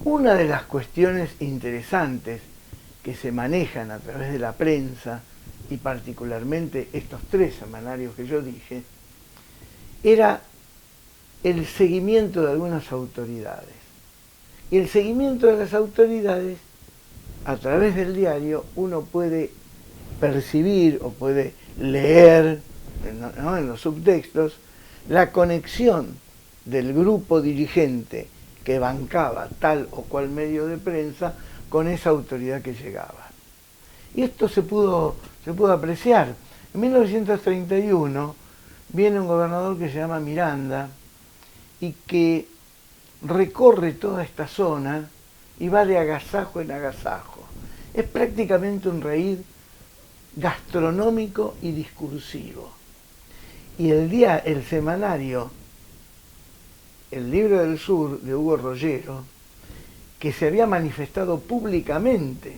Una de las cuestiones interesantes que se manejan a través de la prensa, y particularmente estos 3 semanarios que yo dije, era el seguimiento de algunas autoridades. Y el seguimiento de las autoridades, a través del diario, uno puede percibir o puede leer, ¿no?, en los subtextos, la conexión del grupo dirigente que bancaba tal o cual medio de prensa con esa autoridad que llegaba. Y esto se pudo apreciar. En 1931 viene un gobernador que se llama Miranda y que recorre toda esta zona y va de agasajo en agasajo. Es prácticamente un raíz gastronómico y discursivo. Y el semanario El Libro del Sur, de Hugo Rollero, que se había manifestado públicamente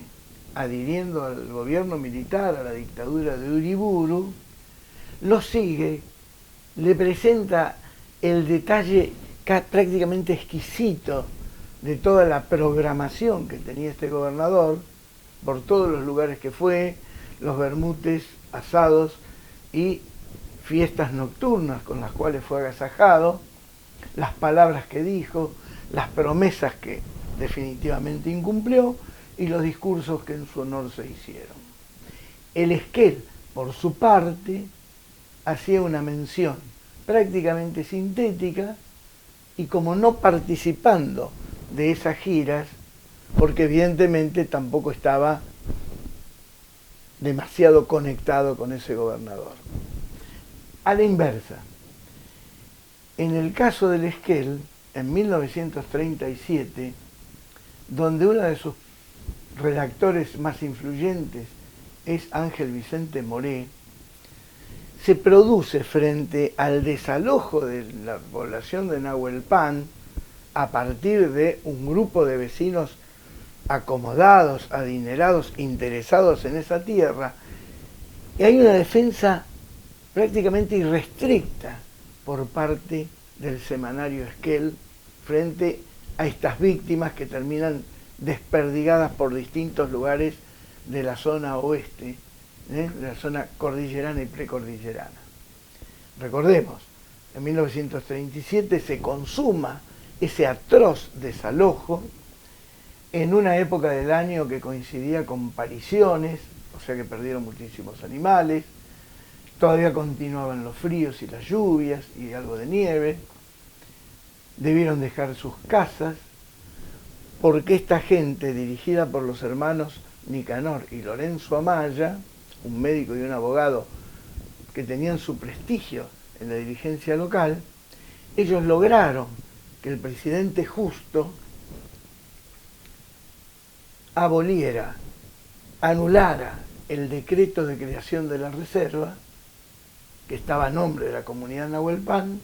adhiriendo al gobierno militar, a la dictadura de Uriburu, lo sigue, le presenta el detalle prácticamente exquisito de toda la programación que tenía este gobernador, por todos los lugares que fue, los bermutes, asados y fiestas nocturnas con las cuales fue agasajado, las palabras que dijo, las promesas que definitivamente incumplió y los discursos que en su honor se hicieron. El Esquel, por su parte, hacía una mención prácticamente sintética y como no participando de esas giras, porque evidentemente tampoco estaba demasiado conectado con ese gobernador. A la inversa, en el caso del Esquel, en 1937, donde uno de sus redactores más influyentes es Ángel Vicente Moré, se produce frente al desalojo de la población de Nahuelpan a partir de un grupo de vecinos acomodados, adinerados, interesados en esa tierra, y hay una defensa prácticamente irrestricta por parte del semanario Esquel frente a estas víctimas que terminan desperdigadas por distintos lugares de la zona oeste, de la zona cordillerana y precordillerana. Recordemos, en 1937 se consuma ese atroz desalojo en una época del año que coincidía con pariciones, o sea que perdieron muchísimos animales, todavía continuaban los fríos y las lluvias y algo de nieve, debieron dejar sus casas, porque esta gente, dirigida por los hermanos Nicanor y Lorenzo Amaya, un médico y un abogado que tenían su prestigio en la dirigencia local, ellos lograron que el presidente Justo aboliera, anulara el decreto de creación de la reserva, que estaba a nombre de la comunidad Nahuelpan,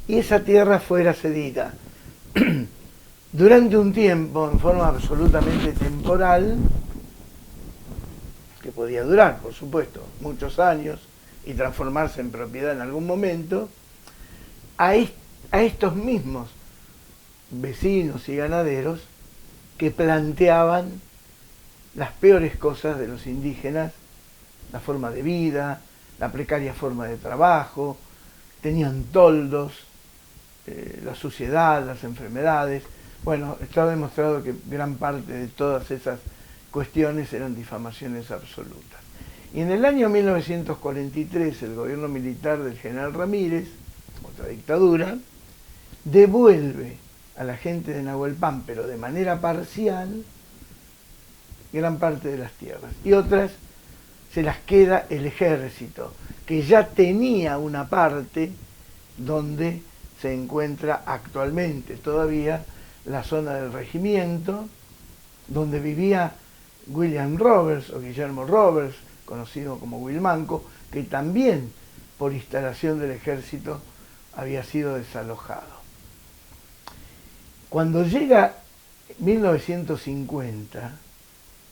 y esa tierra fuera cedida durante un tiempo, en forma absolutamente temporal, que podía durar, por supuesto, muchos años, y transformarse en propiedad en algún momento, a estos mismos vecinos y ganaderos que planteaban las peores cosas de los indígenas, la forma de vida, la precaria forma de trabajo, tenían toldos, la suciedad, las enfermedades. Bueno, está demostrado que gran parte de todas esas cuestiones eran difamaciones absolutas. Y en el año 1943 el gobierno militar del general Ramírez, otra dictadura, devuelve a la gente de Nahuelpan, pero de manera parcial, gran parte de las tierras. Y otras se las queda el ejército, que ya tenía una parte donde se encuentra actualmente todavía la zona del regimiento, donde vivía William Roberts o Guillermo Roberts, conocido como Wilmanco, que también por instalación del ejército había sido desalojado. Cuando llega 1950,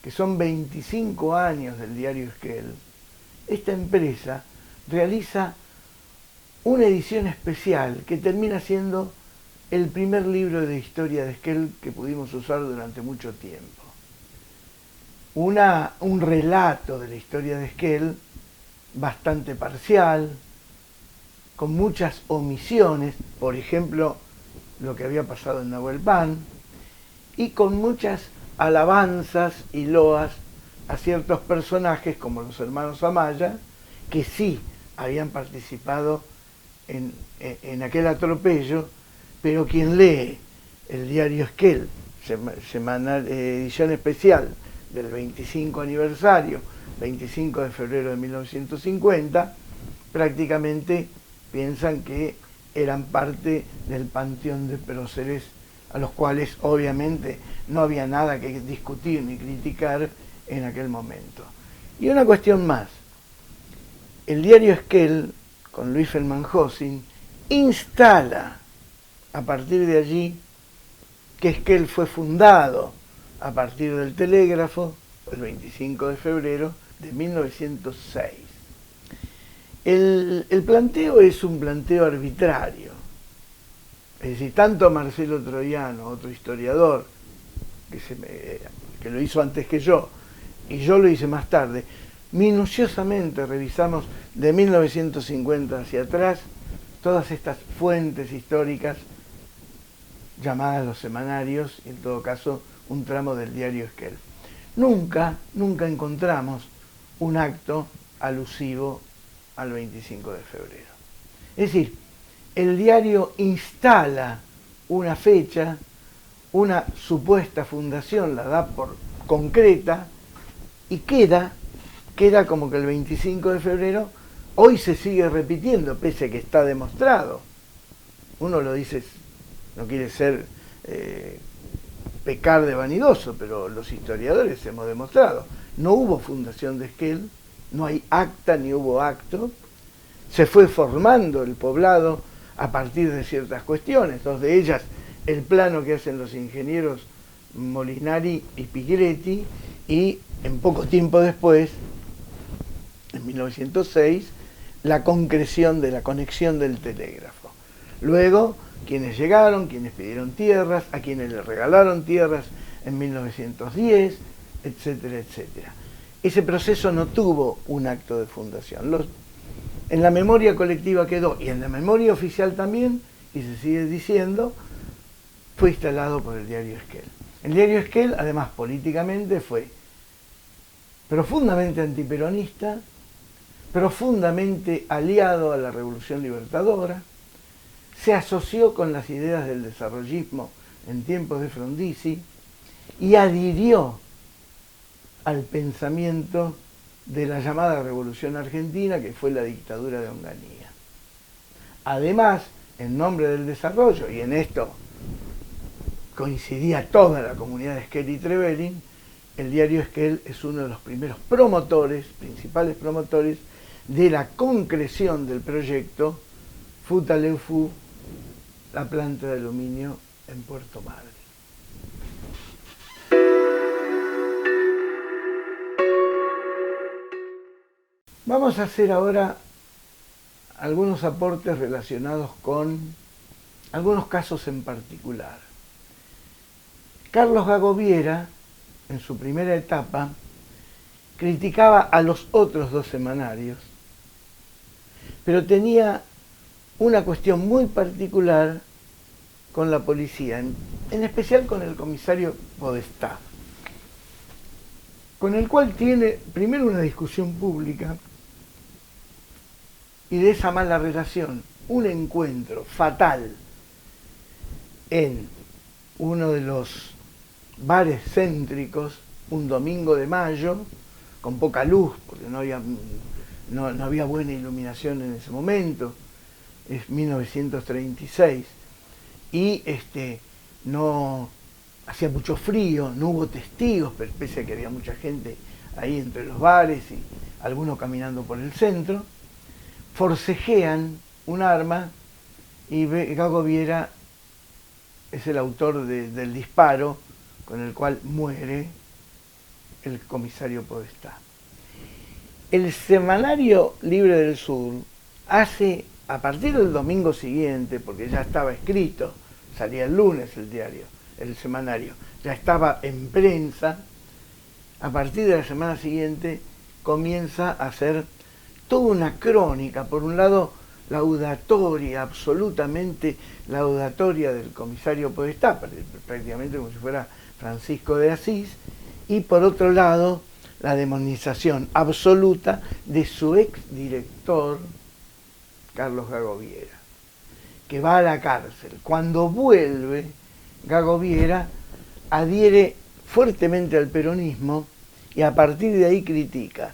que son 25 años del diario Esquel, esta empresa realiza una edición especial que termina siendo el primer libro de historia de Esquel que pudimos usar durante mucho tiempo. Un relato de la historia de Esquel bastante parcial, con muchas omisiones, por ejemplo, lo que había pasado en Nahuelpan, y con muchas alabanzas y loas a ciertos personajes como los hermanos Amaya, que sí habían participado en aquel atropello, pero quien lee el diario Esquel, semanal, edición especial del 25 aniversario, 25 de febrero de 1950, prácticamente piensan que eran parte del panteón de próceres, a los cuales obviamente no había nada que discutir ni criticar en aquel momento. Y una cuestión más, el diario Esquel, con Luis Feldman-Hosing, instala a partir de allí que Esquel fue fundado a partir del telégrafo el 25 de febrero de 1906. El planteo es un planteo arbitrario. Es decir, tanto Marcelo Troiano, otro historiador, que lo hizo antes que yo, y yo lo hice más tarde, minuciosamente revisamos de 1950 hacia atrás todas estas fuentes históricas llamadas los semanarios, y en todo caso un tramo del diario Esquel. Nunca encontramos un acto alusivo al 25 de febrero. Es decir, el diario instala una fecha, una supuesta fundación, la da por concreta, y queda como que el 25 de febrero hoy se sigue repitiendo, pese a que está demostrado. Uno lo dice, no quiere ser pecar de vanidoso, pero los historiadores hemos demostrado. No hubo fundación de Esquel, no hay acta ni hubo acto, se fue formando el poblado a partir de ciertas cuestiones, dos de ellas el plano que hacen los ingenieros Molinari y Pigretti, y en poco tiempo después, en 1906, la concreción de la conexión del telégrafo. Luego, quienes llegaron, quienes pidieron tierras, a quienes le regalaron tierras en 1910, etcétera, etcétera. Ese proceso no tuvo un acto de fundación. En la memoria colectiva quedó, y en la memoria oficial también, y se sigue diciendo, fue instalado por el diario Esquel. El diario Esquel, además, políticamente fue profundamente antiperonista, profundamente aliado a la Revolución Libertadora, se asoció con las ideas del desarrollismo en tiempos de Frondizi y adhirió al pensamiento de la llamada Revolución Argentina, que fue la dictadura de Onganía. Además, en nombre del desarrollo, y en esto coincidía toda la comunidad de Esquel y Trevelin, el diario Esquel es uno de los primeros promotores, principales promotores, de la concreción del proyecto Futaleufú, la planta de aluminio en Puerto Madryn. Vamos a hacer ahora algunos aportes relacionados con algunos casos en particular. Carlos Gago Viera, en su primera etapa, criticaba a los otros dos semanarios, pero tenía una cuestión muy particular con la policía, en especial con el comisario Podestá, con el cual tiene primero una discusión pública y de esa mala relación un encuentro fatal en uno de los bares céntricos un domingo de mayo, con poca luz, porque no había buena iluminación en ese momento, es 1936, y no hacía mucho frío, no hubo testigos, pero pese a que había mucha gente ahí entre los bares y algunos caminando por el centro, forcejean un arma y Gago Viera es el autor del disparo con el cual muere el comisario Podestá. El Semanario Libre del Sur hace, a partir del domingo siguiente, porque ya estaba escrito salía el lunes el diario, el semanario, ya estaba en prensa. A partir de la semana siguiente comienza a hacer toda una crónica, por un lado laudatoria, absolutamente laudatoria del comisario Podestá, prácticamente como si fuera Francisco de Asís, y por otro lado la demonización absoluta de su exdirector, Carlos Gago Viera, que va a la cárcel. Cuando vuelve, Gago Viera adhiere fuertemente al peronismo y a partir de ahí critica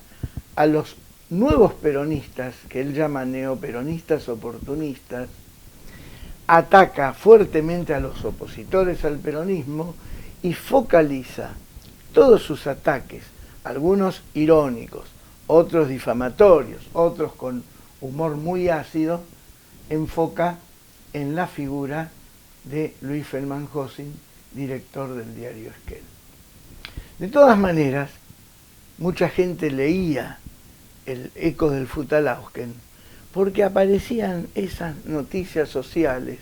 a los nuevos peronistas, que él llama neoperonistas oportunistas, ataca fuertemente a los opositores al peronismo y focaliza todos sus ataques, algunos irónicos, otros difamatorios, otros con humor muy ácido, enfoca en la figura de Luis Feldman Hosing, director del diario Esquel. De todas maneras, mucha gente leía el Eco del Futalausken porque aparecían esas noticias sociales,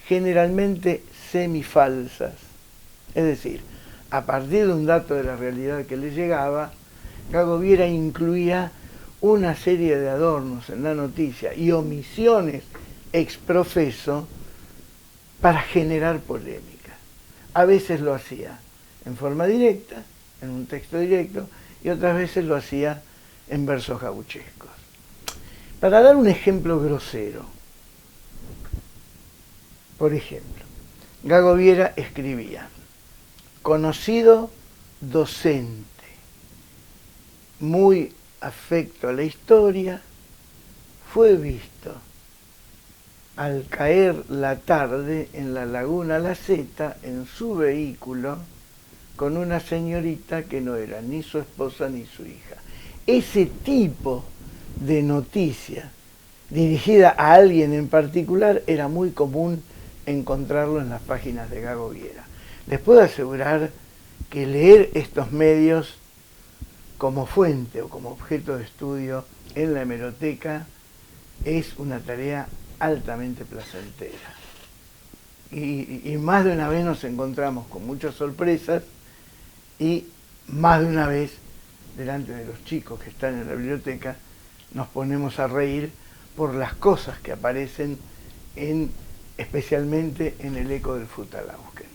generalmente semifalsas. Es decir, a partir de un dato de la realidad que le llegaba, Gago Viera incluía una serie de adornos en la noticia y omisiones ex profeso para generar polémica. A veces lo hacía en forma directa, en un texto directo, y otras veces lo hacía en versos gauchescos. Para dar un ejemplo grosero, por ejemplo, Gago Viera escribía: conocido docente, muy afecto a la historia, fue visto al caer la tarde en la laguna La Zeta en su vehículo con una señorita que no era ni su esposa ni su hija. Ese tipo de noticia dirigida a alguien en particular era muy común encontrarlo en las páginas de Gago Viera. Les puedo asegurar que leer estos medios como fuente o como objeto de estudio en la hemeroteca es una tarea altamente placentera. Y más de una vez nos encontramos con muchas sorpresas y más de una vez, delante de los chicos que están en la biblioteca, nos ponemos a reír por las cosas que aparecen especialmente en el Eco del Futalausken.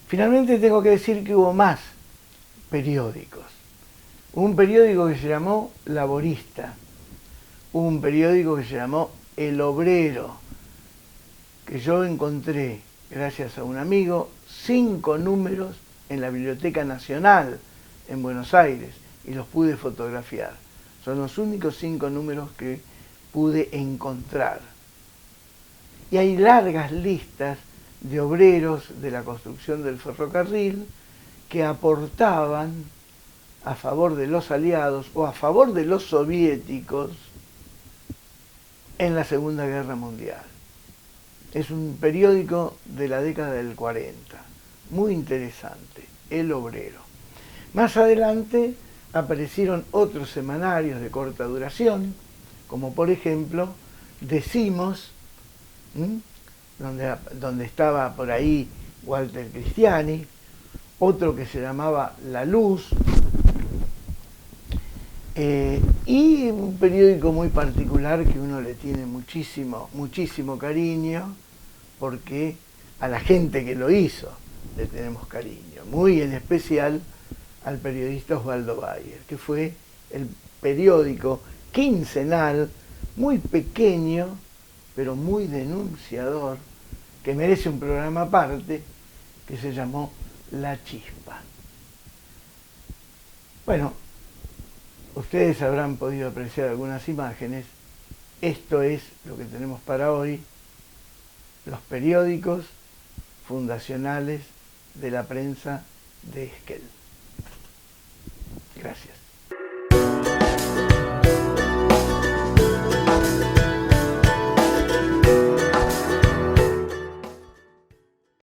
Finalmente tengo que decir que hubo más periódicos. Hubo un periódico que se llamó Laborista, hubo un periódico que se llamó El Obrero, que yo encontré, gracias a un amigo, 5 números en la Biblioteca Nacional en Buenos Aires y los pude fotografiar. Son los únicos 5 números que pude encontrar. Y hay largas listas de obreros de la construcción del ferrocarril que aportaban a favor de los aliados o a favor de los soviéticos en la Segunda Guerra Mundial. Es un periódico de la década del 40, muy interesante, El Obrero. Más adelante aparecieron otros semanarios de corta duración, como por ejemplo Decimos, donde estaba por ahí Walter Cristiani, otro que se llamaba La Luz, y un periódico muy particular que uno le tiene muchísimo, muchísimo cariño, porque a la gente que lo hizo le tenemos cariño, muy en especial al periodista Osvaldo Bayer, que fue el periódico quincenal, muy pequeño, pero muy denunciador, que merece un programa aparte, que se llamó La Chispa. Bueno, ustedes habrán podido apreciar algunas imágenes. Esto es lo que tenemos para hoy, los periódicos fundacionales de la prensa de Esquel. Gracias.